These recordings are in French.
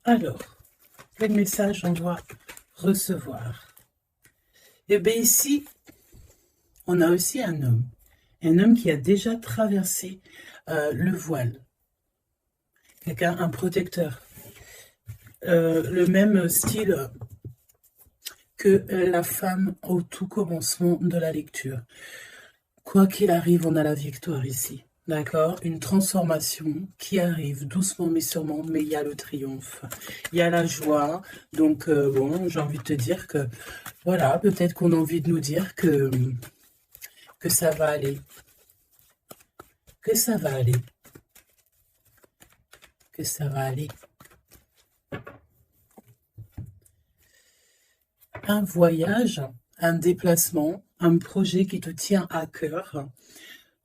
Alors, quel message on doit recevoir? Eh bien ici, on a aussi un homme qui a déjà traversé le voile, quelqu'un, un protecteur, le même style que la femme au tout commencement de la lecture. Quoi qu'il arrive, on a la victoire ici. D'accord? Une transformation qui arrive doucement mais sûrement, mais il y a le triomphe. Il y a la joie. Donc, bon, j'ai envie de te dire que, voilà, peut-être qu'on a envie de nous dire que ça va aller. Que ça va aller. Que ça va aller. Un voyage, un déplacement, un projet qui te tient à cœur.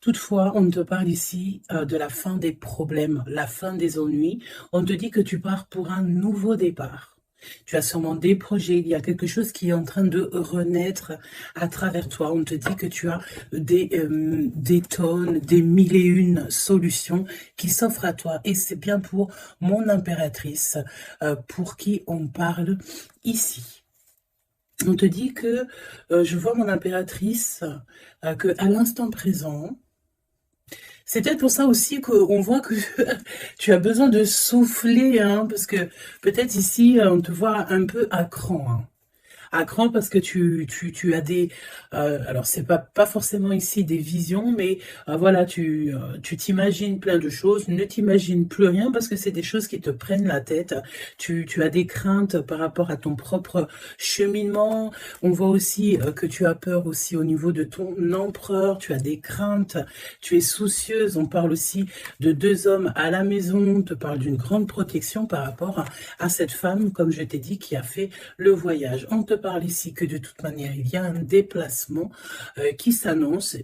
Toutefois, on te parle ici de la fin des problèmes, la fin des ennuis. On te dit que tu pars pour un nouveau départ. Tu as sûrement des projets, il y a quelque chose qui est en train de renaître à travers toi. On te dit que tu as des tonnes, des mille et une solutions qui s'offrent à toi. Et c'est bien pour mon impératrice, pour qui on parle ici. On te dit que, je vois mon impératrice, que à l'instant présent, c'est peut-être pour ça aussi qu'on voit que tu as besoin de souffler, hein, parce que peut-être ici, on te voit un peu à cran, hein. À cran parce que tu as des... alors, c'est pas forcément ici des visions, mais voilà, tu t'imagines plein de choses, ne t'imagines plus rien parce que c'est des choses qui te prennent la tête. Tu as des craintes par rapport à ton propre cheminement. On voit aussi que tu as peur aussi au niveau de ton empereur, tu as des craintes, tu es soucieuse. On parle aussi de deux hommes à la maison, on te parle d'une grande protection par rapport à cette femme, comme je t'ai dit, qui a fait le voyage. On te parle ici que de toute manière, il y a un déplacement qui s'annonce.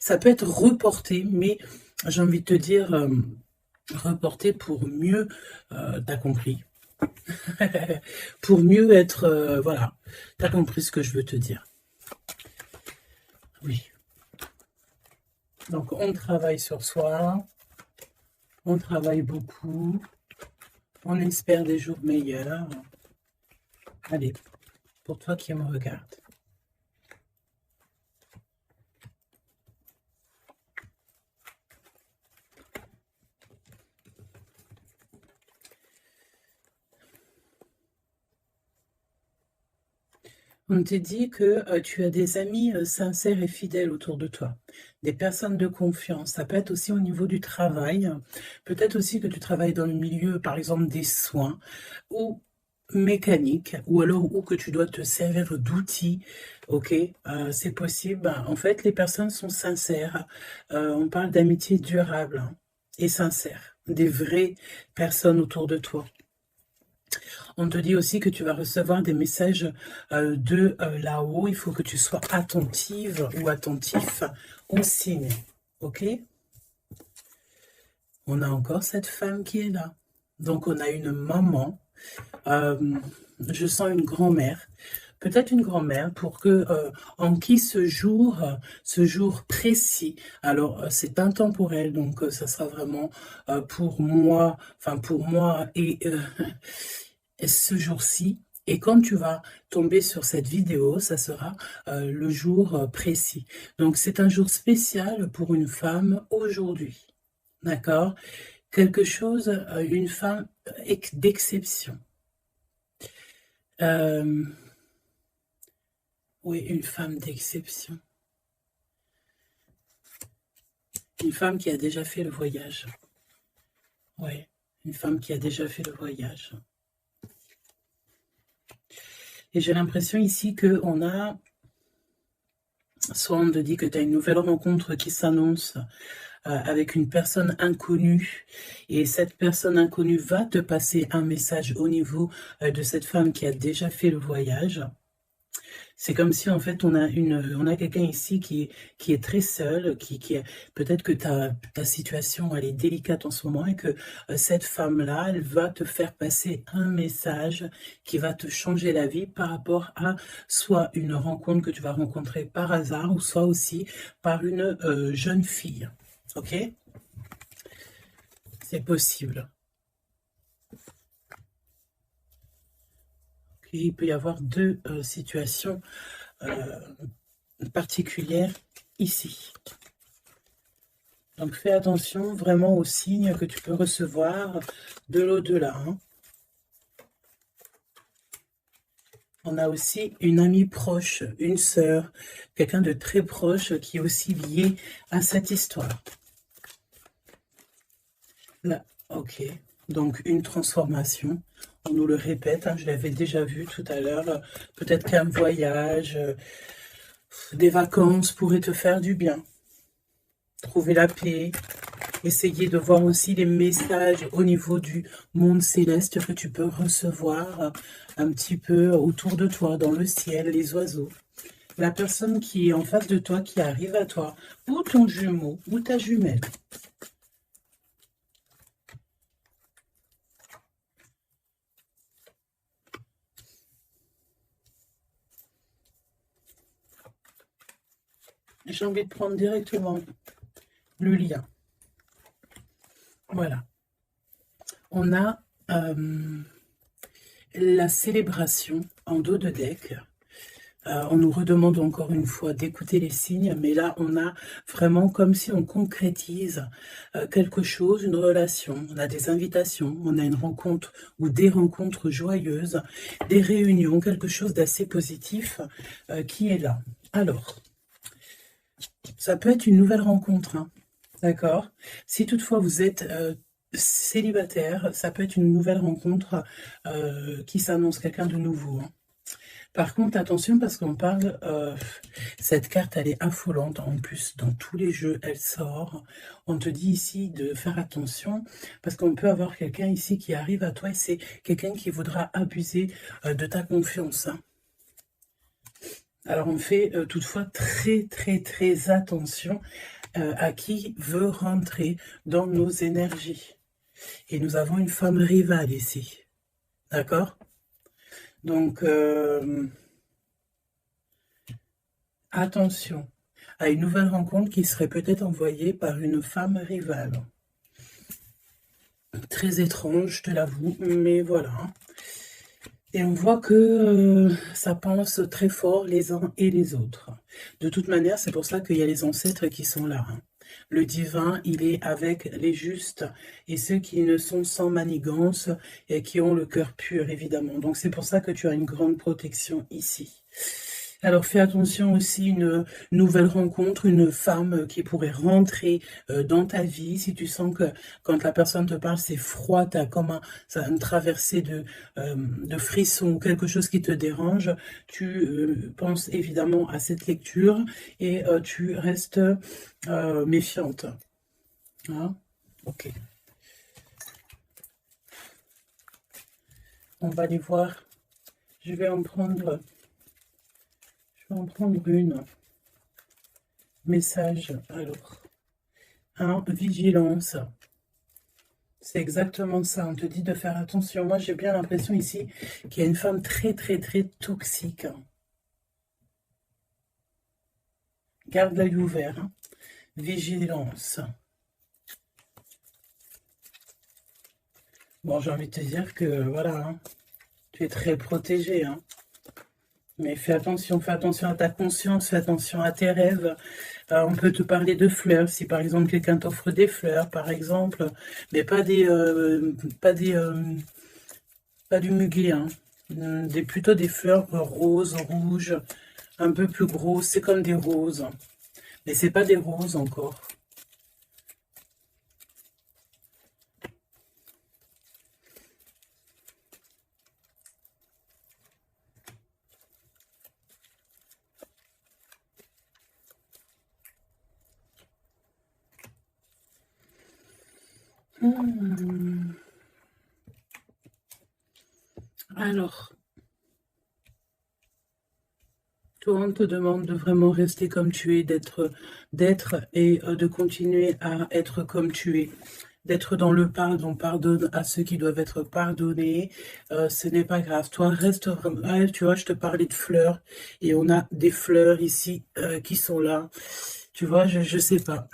Ça peut être reporté, mais j'ai envie de te dire, reporté pour mieux, t'as compris, pour mieux être, voilà, t'as compris ce que je veux te dire. Oui. Donc, on travaille sur soi, on travaille beaucoup, on espère des jours meilleurs. Allez, pour toi qui me regarde. On te dit que tu as des amis sincères et fidèles autour de toi, des personnes de confiance. Ça peut être aussi au niveau du travail, peut-être aussi que tu travailles dans le milieu, par exemple, des soins ou mécanique, ou alors ou que tu dois te servir d'outils, ok, c'est possible. En fait, les personnes sont sincères. On parle d'amitié durable, hein, et sincère, des vraies personnes autour de toi. On te dit aussi que tu vas recevoir des messages de là-haut. Il faut que tu sois attentive ou attentif aux signes. Ok? On a encore cette femme qui est là. Donc, on a une maman. Je sens une grand-mère. Peut-être une grand-mère pour que, en qui ce jour précis, alors c'est intemporel, donc ça sera vraiment pour moi, enfin pour moi et ce jour-ci. Et quand tu vas tomber sur cette vidéo, ça sera le jour précis. Donc, c'est un jour spécial pour une femme aujourd'hui. D'accord? Quelque chose, une femme d'exception. Oui, une femme d'exception. Une femme qui a déjà fait le voyage. Oui, une femme qui a déjà fait le voyage. Et j'ai l'impression ici qu'on a... Soit on te dit que tu as une nouvelle rencontre qui s'annonce avec une personne inconnue, et cette personne inconnue va te passer un message au niveau de cette femme qui a déjà fait le voyage. C'est comme si en fait on a quelqu'un ici qui est très seul, qui peut-être que ta situation elle est délicate en ce moment et que cette femme-là, elle va te faire passer un message qui va te changer la vie par rapport à soit une rencontre que tu vas rencontrer par hasard ou soit aussi par une jeune fille. Ok? C'est possible. Et il peut y avoir deux situations particulières ici. Donc fais attention vraiment aux signes que tu peux recevoir de l'au-delà. Hein. On a aussi une amie proche, une sœur, quelqu'un de très proche qui est aussi lié à cette histoire. Là, ok. Donc une transformation. On nous le répète, hein, je l'avais déjà vu tout à l'heure. Peut-être qu'un voyage, des vacances pourraient te faire du bien. Trouver la paix. Essayer de voir aussi les messages au niveau du monde céleste que tu peux recevoir un petit peu autour de toi, dans le ciel, les oiseaux. La personne qui est en face de toi, qui arrive à toi, ou ton jumeau, ou ta jumelle. J'ai envie de prendre directement le lien. Voilà. On a la célébration en dos de deck. On nous redemande encore une fois d'écouter les signes, mais là, on a vraiment comme si on concrétise quelque chose, une relation. On a des invitations, on a une rencontre ou des rencontres joyeuses, des réunions, quelque chose d'assez positif qui est là. Alors, ça peut être une nouvelle rencontre, hein, d'accord? Si toutefois vous êtes célibataire, ça peut être une nouvelle rencontre qui s'annonce, quelqu'un de nouveau. Hein. Par contre, attention parce qu'on parle, cette carte elle est affolante, en plus dans tous les jeux elle sort. On te dit ici de faire attention parce qu'on peut avoir quelqu'un ici qui arrive à toi et c'est quelqu'un qui voudra abuser de ta confiance. Hein. Alors on fait toutefois très attention à qui veut rentrer dans nos énergies. Et nous avons une femme rivale ici. D'accord ? Donc, attention à une nouvelle rencontre qui serait peut-être envoyée par une femme rivale. Très étrange, je te l'avoue, mais voilà. Et on voit que ça pense très fort les uns et les autres. De toute manière, c'est pour ça qu'il y a les ancêtres qui sont là. Hein. Le divin, il est avec les justes et ceux qui ne sont sans manigance et qui ont le cœur pur, évidemment. Donc c'est pour ça que tu as une grande protection ici. Alors fais attention aussi, une nouvelle rencontre, une femme qui pourrait rentrer dans ta vie. Si tu sens que quand la personne te parle, c'est froid, tu as comme une traversée de frissons, quelque chose qui te dérange, tu penses évidemment à cette lecture et tu restes méfiante. Hein? Ok. On va aller voir. Je vais en prendre... une. Message, alors. Hein, vigilance. C'est exactement ça. On te dit de faire attention. Moi, j'ai bien l'impression ici qu'il y a une femme très toxique. Garde l'œil ouvert. Hein. Vigilance. Bon, j'ai envie de te dire que, voilà, hein, tu es très protégé, hein. Mais fais attention à ta conscience, fais attention à tes rêves. On peut te parler de fleurs, si par exemple quelqu'un t'offre des fleurs, par exemple, mais pas du muguet, hein. Plutôt des fleurs roses, rouges, un peu plus grosses, c'est comme des roses. Mais c'est pas des roses encore. Alors, toi, on te demande de vraiment rester comme tu es, d'être et de continuer à être comme tu es, d'être dans le pardon, pardonne à ceux qui doivent être pardonnés, ce n'est pas grave. Toi, reste, tu vois, je te parlais de fleurs, et on a des fleurs ici qui sont là. Tu vois, je sais pas.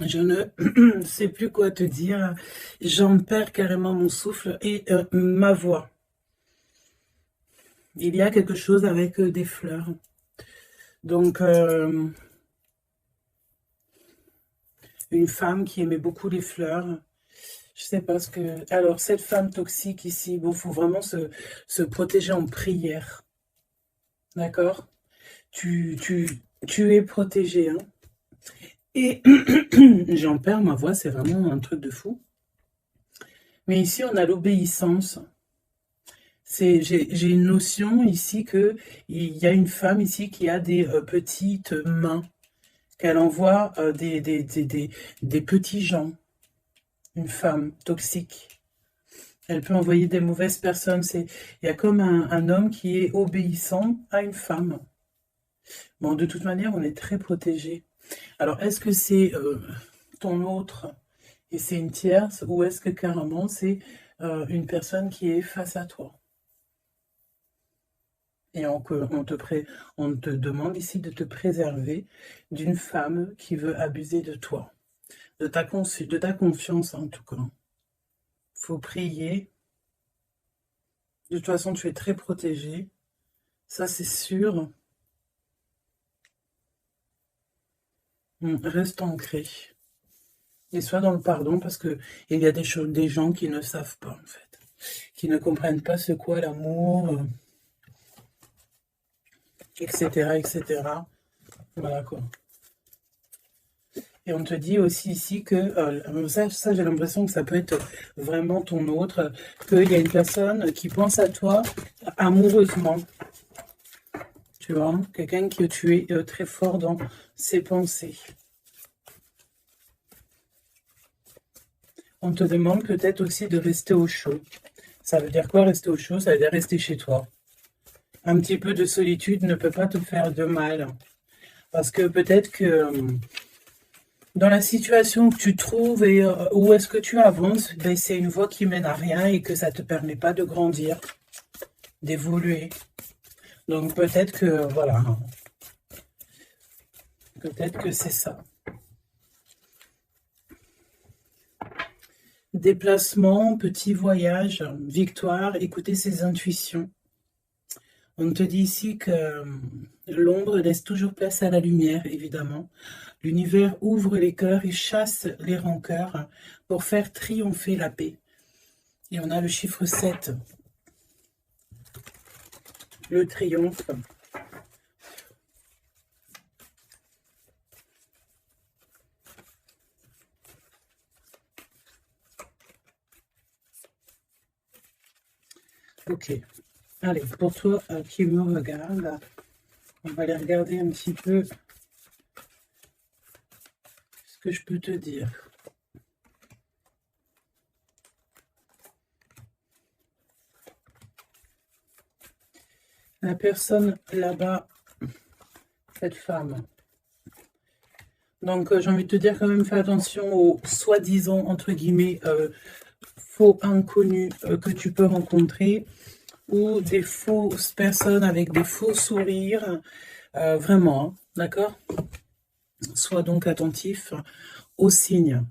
Je ne sais plus quoi te dire. J'en perds carrément mon souffle et ma voix. il y a quelque chose avec des fleurs. Donc, une femme qui aimait beaucoup les fleurs. Je sais pas ce que... Alors, cette femme toxique ici, bon, faut vraiment se protéger en prière. D'accord? Tu es protégé, hein. Et j'en perds ma voix, c'est vraiment un truc de fou. Mais ici, on a l'obéissance. J'ai une notion ici que il y a une femme ici qui a des petites mains, qu'elle envoie des petits gens. Une femme toxique. Elle peut envoyer des mauvaises personnes. Il y a comme un homme qui est obéissant à une femme. Bon, de toute manière, on est très protégé. Alors, est-ce que c'est ton autre et c'est une tierce, ou est-ce que carrément c'est une personne qui est face à toi? Et on te demande ici de te préserver d'une femme qui veut abuser de toi, de ta confiance en tout cas. Faut prier. De toute façon, tu es très protégé. Ça, c'est sûr. Reste ancré. Et sois dans le pardon, parce que il y a des gens qui ne savent pas, en fait. Qui ne comprennent pas ce qu'est l'amour, etc., etc. Voilà, quoi. Et on te dit aussi ici que, ça j'ai l'impression que ça peut être vraiment ton autre, qu'il y a une personne qui pense à toi amoureusement. Tu vois, quelqu'un que tu es très fort dans ses pensées. On te demande peut-être aussi de rester au chaud. Ça veut dire quoi, rester au chaud? Ça veut dire rester chez toi. Un petit peu de solitude ne peut pas te faire de mal. Parce que peut-être que dans la situation que tu trouves et où est-ce que tu avances, ben, c'est une voie qui mène à rien et que ça ne te permet pas de grandir, d'évoluer. Donc peut-être que, voilà, peut-être que c'est ça. Déplacement, petit voyage, victoire, écouter ses intuitions. On te dit ici que l'ombre laisse toujours place à la lumière, évidemment. L'univers ouvre les cœurs et chasse les rancœurs pour faire triompher la paix. Et on a le chiffre 7. Le triomphe. Ok. Allez, pour toi qui me regarde, on va aller regarder un petit peu ce que je peux te dire. La personne là-bas, cette femme. Donc, j'ai envie de te dire quand même, fais attention aux soi-disant, entre guillemets, faux inconnus que tu peux rencontrer, ou des fausses personnes avec des faux sourires. Vraiment, hein, d'accord? Sois donc attentif aux signes.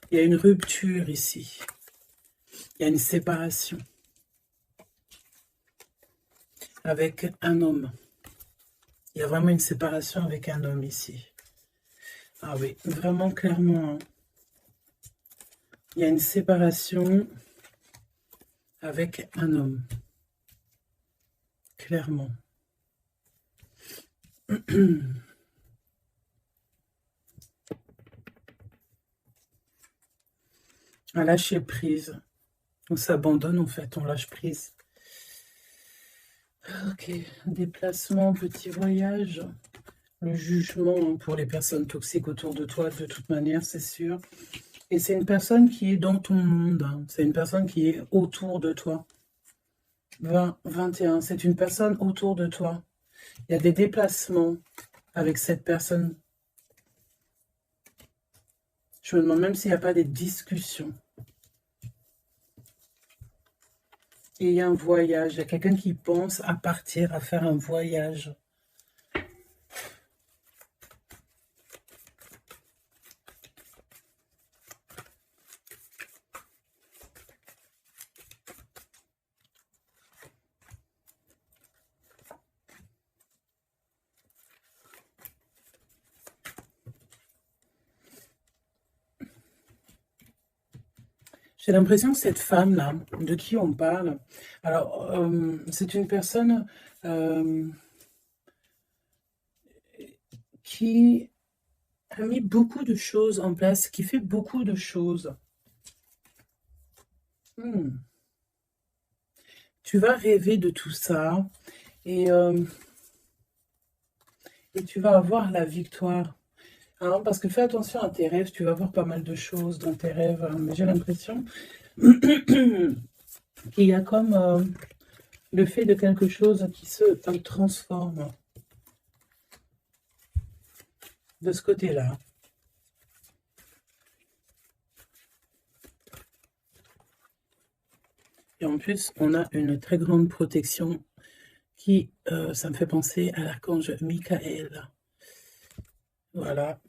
Il y a une rupture ici. Il y a une séparation avec un homme. Il y a vraiment une séparation avec un homme ici. Ah oui, vraiment clairement. Hein. Il y a une séparation avec un homme. Clairement. À lâcher prise. On s'abandonne en fait, on lâche prise. Ok, déplacement, petit voyage. Le jugement pour les personnes toxiques autour de toi, de toute manière, c'est sûr. Et c'est une personne qui est dans ton monde. Hein. C'est une personne qui est autour de toi. 20, 21, c'est une personne autour de toi. Il y a des déplacements avec cette personne. Je me demande même s'il n'y a pas des discussions. Et il y a un voyage. Il y a quelqu'un qui pense à partir, à faire un voyage. J'ai l'impression que cette femme-là, de qui on parle, alors, c'est une personne qui a mis beaucoup de choses en place, qui fait beaucoup de choses. Hmm. Tu vas rêver de tout ça et, tu vas avoir la victoire. Hein, parce que fais attention à tes rêves, tu vas voir pas mal de choses dans tes rêves, hein, mais j'ai l'impression qu'il y a comme le fait de quelque chose qui se transforme de ce côté-là. Et en plus, on a une très grande protection qui, ça me fait penser à l'archange Michael. Voilà.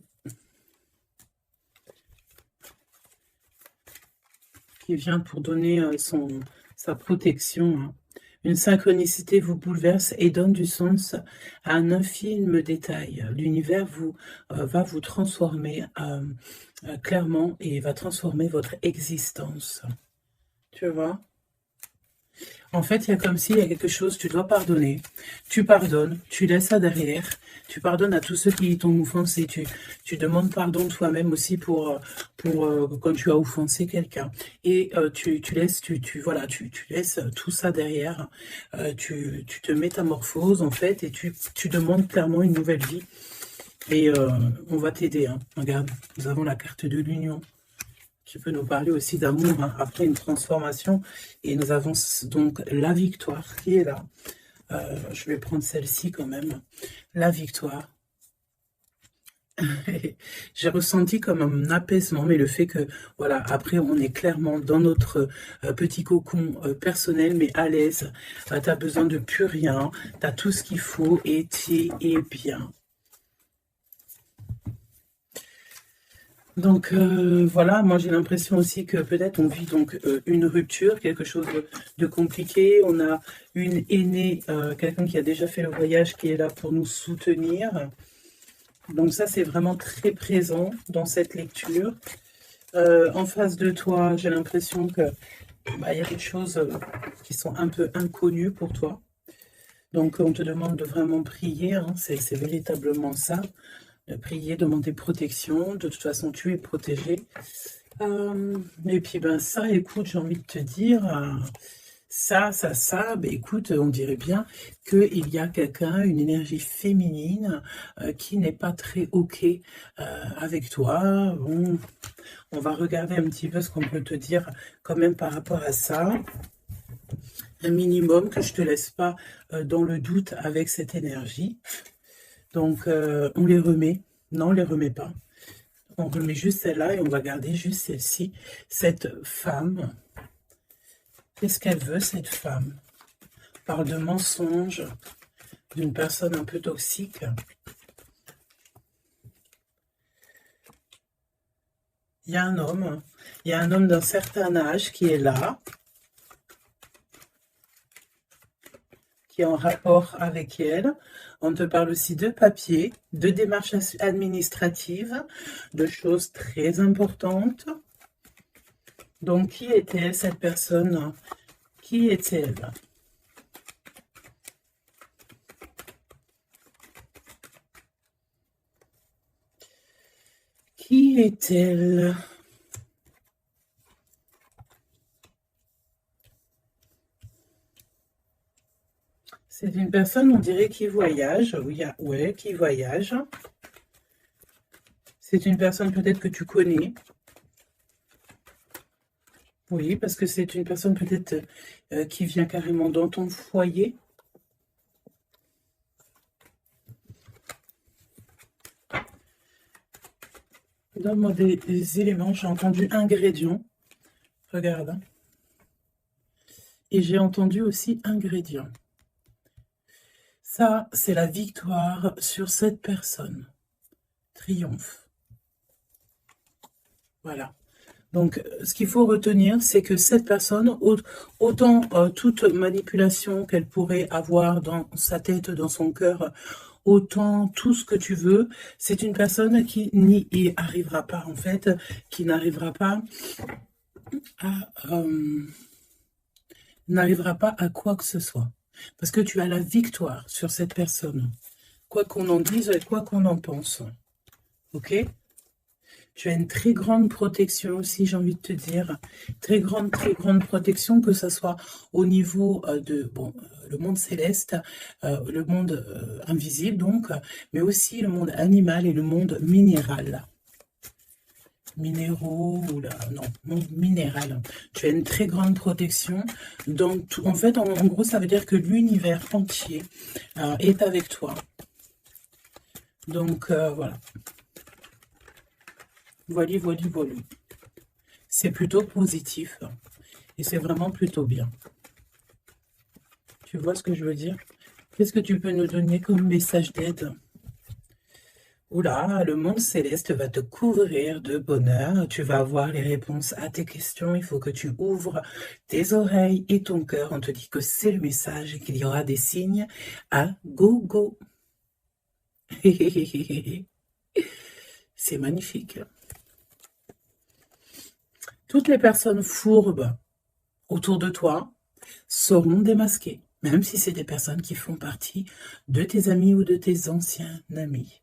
Qui vient pour donner sa protection. Hein. Une synchronicité vous bouleverse et donne du sens à un infime détail. L'univers va vous transformer clairement et va transformer votre existence. Tu vois? En fait, il y a comme s'il y a quelque chose, tu dois pardonner. Tu pardonnes, tu laisses ça derrière. Tu pardonnes à tous ceux qui t'ont offensé. Tu demandes pardon toi-même aussi pour quand tu as offensé quelqu'un. Et tu laisses, voilà, tu laisses tout ça derrière. Tu te métamorphoses en fait et tu demandes clairement une nouvelle vie. Et on va t'aider. Hein. Regarde, nous avons la carte de l'union. Qui peut nous parler aussi d'amour hein, après une transformation. Et nous avons donc la victoire qui est là. Je vais prendre celle-ci quand même. La victoire. J'ai ressenti comme un apaisement, mais le fait que, voilà, après on est clairement dans notre petit cocon personnel, mais à l'aise. Tu n'as besoin de plus rien. Tu as tout ce qu'il faut et tu es bien. Donc voilà, moi j'ai l'impression aussi que peut-être on vit donc une rupture, quelque chose de compliqué. On a une aînée, quelqu'un qui a déjà fait le voyage qui est là pour nous soutenir. Donc ça c'est vraiment très présent dans cette lecture. En face de toi, j'ai l'impression que y a des choses qui sont un peu inconnues pour toi. Donc on te demande de vraiment prier, hein, c'est véritablement ça. De prier, demander protection. De toute façon, tu es protégé. Et puis, ben ça, écoute, j'ai envie de te dire, ça, ben, écoute, on dirait bien qu'il y a quelqu'un, une énergie féminine qui n'est pas très OK avec toi. Bon, on va regarder un petit peu ce qu'on peut te dire quand même par rapport à ça. Un minimum que je te laisse pas dans le doute avec cette énergie. Donc, on les remet. Non, on les remet pas. On remet juste celle-là et on va garder juste celle-ci. Cette femme, qu'est-ce qu'elle veut, cette femme? On parle de mensonge, d'une personne un peu toxique. Il y a un homme d'un certain âge qui est là, qui est en rapport avec elle. On te parle aussi de papier, de démarches administratives, de choses très importantes. Donc, qui était cette personne? Qui est-elle? Qui est-elle? C'est une personne, on dirait, qui voyage. Oui, ouais, qui voyage. C'est une personne peut-être que tu connais. Oui, parce que c'est une personne peut-être qui vient carrément dans ton foyer. Donne-moi des éléments. J'ai entendu ingrédients. Regarde. Et j'ai entendu aussi ingrédients. Ça, c'est la victoire sur cette personne. Triomphe. Voilà. Donc, ce qu'il faut retenir, c'est que cette personne, autant toute manipulation qu'elle pourrait avoir dans sa tête, dans son cœur, autant tout ce que tu veux, c'est une personne qui n'y arrivera pas, en fait, qui n'arrivera pas n'arrivera pas à quoi que ce soit. Parce que tu as la victoire sur cette personne. Quoi qu'on en dise et quoi qu'on en pense. Ok? Tu as une très grande protection aussi, j'ai envie de te dire. Très grande protection, que ce soit au niveau de le monde céleste, le monde invisible, donc, mais aussi le monde animal et le monde minéral. Minéraux, ou là, non, monde minéral. Tu as une très grande protection. Donc, en fait, en gros, ça veut dire que l'univers entier est avec toi. Donc, voilà. Voilà. C'est plutôt positif. Et c'est vraiment plutôt bien. Tu vois ce que je veux dire? Qu'est-ce que tu peux nous donner comme message d'aide? Oula, le monde céleste va te couvrir de bonheur. Tu vas avoir les réponses à tes questions. Il faut que tu ouvres tes oreilles et ton cœur. On te dit que c'est le message et qu'il y aura des signes à gogo. C'est magnifique. Toutes les personnes fourbes autour de toi seront démasquées, même si c'est des personnes qui font partie de tes amis ou de tes anciens amis.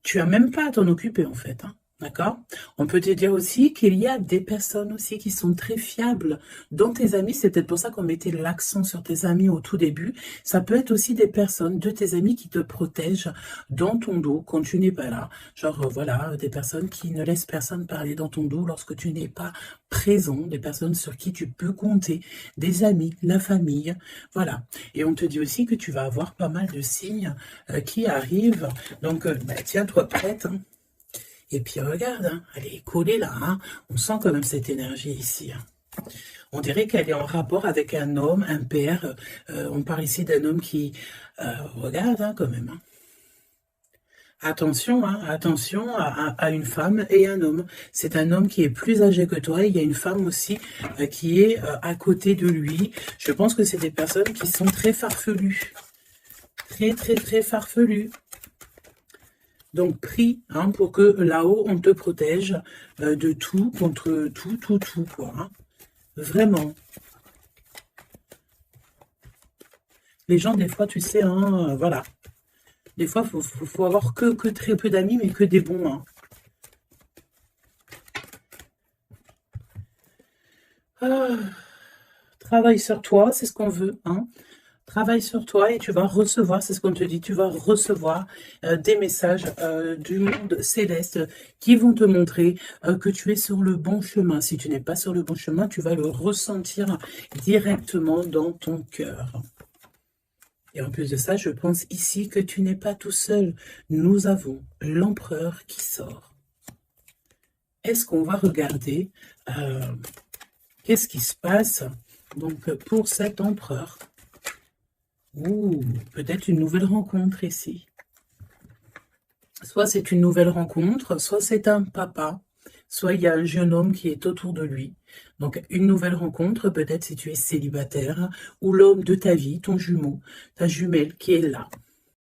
Tu n'as même pas à t'en occuper, en fait, hein, d'accord? On peut te dire aussi qu'il y a des personnes aussi qui sont très fiables dans tes amis. C'est peut-être pour ça qu'on mettait l'accent sur tes amis au tout début. Ça peut être aussi des personnes de tes amis qui te protègent dans ton dos quand tu n'es pas là. Genre, voilà, des personnes qui ne laissent personne parler dans ton dos lorsque tu n'es pas présent, des personnes sur qui tu peux compter, des amis, la famille, voilà. Et on te dit aussi que tu vas avoir pas mal de signes qui arrivent. Donc, tiens-toi prête, hein. Et puis regarde, hein, elle est collée là, hein. On sent quand même cette énergie ici, hein. On dirait qu'elle est en rapport avec un homme, un père. On parle ici d'un homme qui regarde, hein, quand même, hein. Attention, hein, attention à une femme et un homme. C'est un homme qui est plus âgé que toi. Il y a une femme aussi qui est à côté de lui. Je pense que c'est des personnes qui sont très farfelues. Très farfelues. Donc, prie, hein, pour que là-haut, on te protège de tout, contre tout, quoi. Hein. Vraiment. Les gens, des fois, tu sais, hein, voilà. Des fois, il faut avoir que très peu d'amis, mais que des bons. Hein. Travaille sur toi, c'est ce qu'on veut. Hein. Travaille sur toi et tu vas recevoir, c'est ce qu'on te dit, tu vas recevoir des messages du monde céleste qui vont te montrer que tu es sur le bon chemin. Si tu n'es pas sur le bon chemin, tu vas le ressentir directement dans ton cœur. Et en plus de ça, je pense ici que tu n'es pas tout seul. Nous avons l'empereur qui sort. Est-ce qu'on va regarder qu'est-ce qui se passe donc pour cet empereur? Ouh, peut-être une nouvelle rencontre ici. Soit c'est une nouvelle rencontre, soit c'est un papa, soit il y a un jeune homme qui est autour de lui. Donc, une nouvelle rencontre, peut-être si tu es célibataire, ou l'homme de ta vie, ton jumeau, ta jumelle qui est là.